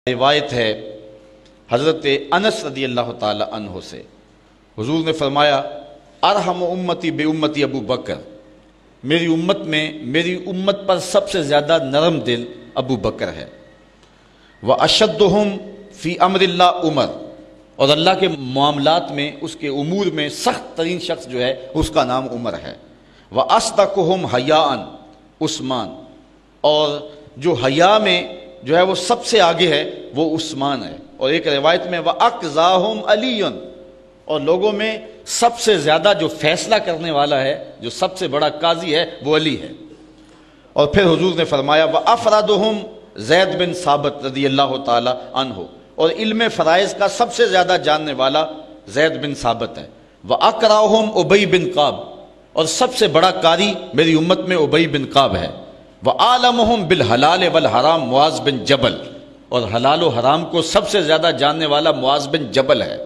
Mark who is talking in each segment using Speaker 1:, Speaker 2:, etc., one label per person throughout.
Speaker 1: روایت ہے حضرت انس رضی اللہ تعالی عنہ سے، حضور نے فرمایا ارحم امتی بے امتی ابو بکر، میری امت میں میری امت پر سب سے زیادہ نرم دل ابو بکر ہے، واشدہم فی امر اللہ عمر، اور اللہ کے معاملات میں اس کے امور میں سخت ترین شخص جو ہے اس کا نام عمر ہے، واصدقہم حیاء عثمان، اور جو حیا میں جو ہے وہ سب سے آگے ہے وہ عثمان ہے، اور ایک روایت میں وَأَقْضَاهُمْ عَلِيٌّ، اور لوگوں میں سب سے زیادہ جو فیصلہ کرنے والا ہے، جو سب سے بڑا قاضی ہے وہ علی ہے۔ اور پھر حضور نے فرمایا وَأَفْرَدُهُمْ زید بن ثابت رضی اللہ تعالی عنہ، اور علم فرائض کا سب سے زیادہ جاننے والا زید بن ثابت ہے، وَأَقْرَأُهُمْ ابی بن قعب، اور سب سے بڑا قاری میری امت میں ابی بن قعب ہے، وَعَالَمُهُمْ بِالْحَلَالِ وَالْحَرَامِ معاذ بن جبل، اور حلال و حرام کو سب سے زیادہ جاننے والا معاذ بن جبل ہے،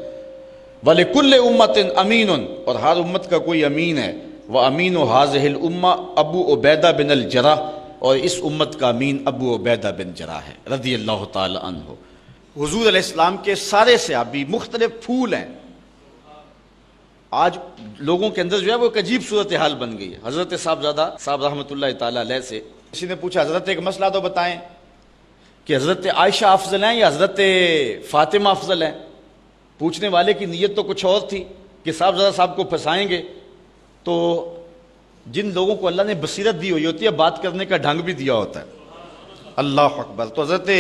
Speaker 1: وَلِكُلِّ أُمَّةٍ أَمِينٌ، اور ہر امت کا کوئی امین ہے، وَأَمِينُ هَذِهِ الْأُمَّةِ ابو عبیدہ بن الجراح، اور اس امت کا امین ابو عبیدہ بن جراح ہے رضی اللہ تعالی عنہ۔ حضور علیہ السلام کے سارے صحابی مختلف پھول ہیں۔ آج لوگوں کے اندر جو ہے وہ ایک عجیب صورتحال بن گئی ہے۔ حضرت صاحبزادہ صاحب رحمۃ اللہ تعالی علیہ سے کسی نے پوچھا حضرت ایک مسئلہ تو بتائیں کہ حضرت عائشہ افضل ہیں یا حضرت فاطمہ افضل ہیں؟ پوچھنے والے کی نیت تو کچھ اور تھی کہ صاحبزادہ صاحب کو پھنسائیں گے، تو جن لوگوں کو اللہ نے بصیرت دی ہوئی ہوتی ہے بات کرنے کا ڈھنگ بھی دیا ہوتا ہے، اللہ اکبر، تو حضرت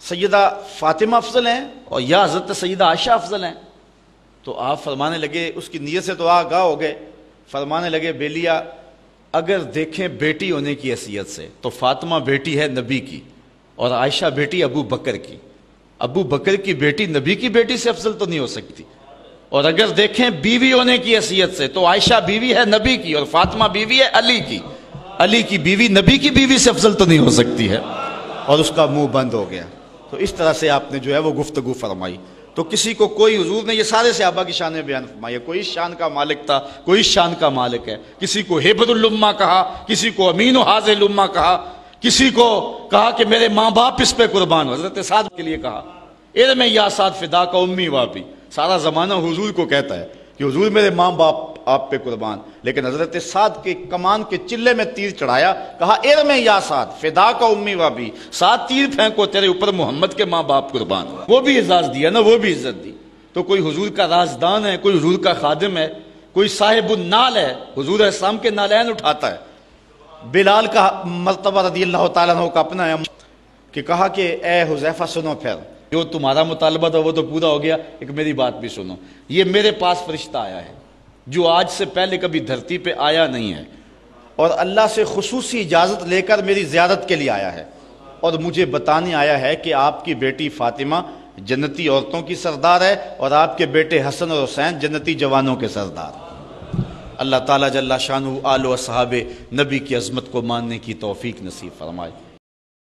Speaker 1: سیدہ فاطمہ افضل ہیں اور یا حضرت سیدہ عائشہ افضل ہیں؟ تو آپ فرمانے لگے، اس کی نیت سے تو آگاہ ہو گئے، فرمانے لگے بیلیا اگر دیکھیں بیٹی ہونے کی حیثیت سے تو فاطمہ بیٹی ہے نبی کی اور عائشہ بیٹی ابو بکر کی، ابو بکر کی بیٹی نبی کی بیٹی سے افضل تو نہیں ہو سکتی، اور اگر دیکھیں بیوی ہونے کی حیثیت سے تو عائشہ بیوی ہے نبی کی اور فاطمہ بیوی ہے علی کی، علی کی بیوی نبی کی بیوی سے افضل تو نہیں ہو سکتی ہے، اور اس کا منہ بند ہو گیا۔ تو اس طرح سے آپ نے جو ہے وہ گفتگو فرمائی۔ تو کسی کو کوئی، حضور نے یہ سارے صحابہ کی شان میں بیان فرمایا، کوئی اس شان کا مالک تھا، کوئی اس شان کا مالک ہے، کسی کو ہیبر الامہ کہا، کسی کو امین و حاضر الامہ کہا، کسی کو کہا کہ میرے ماں باپ اس پہ قربان، حضرت سعد کے لیے کہا ارم یا سعد فدا کا امی وابی، سارا زمانہ حضور کو کہتا ہے کہ حضور میرے ماں باپ آپ پہ قربان، لیکن حضرت سعد کے کمان کے چلے میں تیر چڑھایا، کہا ارم یا سعد فدا کا امی وابی، سعد تیر پھینکو تیرے اوپر محمد کے ماں باپ قربان، وہ بھی اعزاز دیا نا، وہ بھی عزت دی۔ تو کوئی حضور کا رازدان ہے، کوئی حضور کا خادم ہے، کوئی صاحب النال ہے، حضور السلام کے نالین اٹھاتا ہے۔ بلال کا مرتبہ رضی اللہ تعالیٰ عنہ کا اپنا ہے کہ کہا کہ اے حذیفہ سنو، پھر جو تمہارا مطالبہ تھا وہ تو پورا ہو گیا، ایک میری بات بھی سنو، یہ میرے پاس فرشتہ آیا ہے جو آج سے پہلے کبھی دھرتی پہ آیا نہیں ہے، اور اللہ سے خصوصی اجازت لے کر میری زیارت کے لیے آیا ہے، اور مجھے بتانے آیا ہے کہ آپ کی بیٹی فاطمہ جنتی عورتوں کی سردار ہے اور آپ کے بیٹے حسن اور حسین جنتی جوانوں کے سردار۔ اللہ تعالیٰ جل شانہ آل و اصحاب نبی کی عظمت کو ماننے کی توفیق نصیب فرمائے۔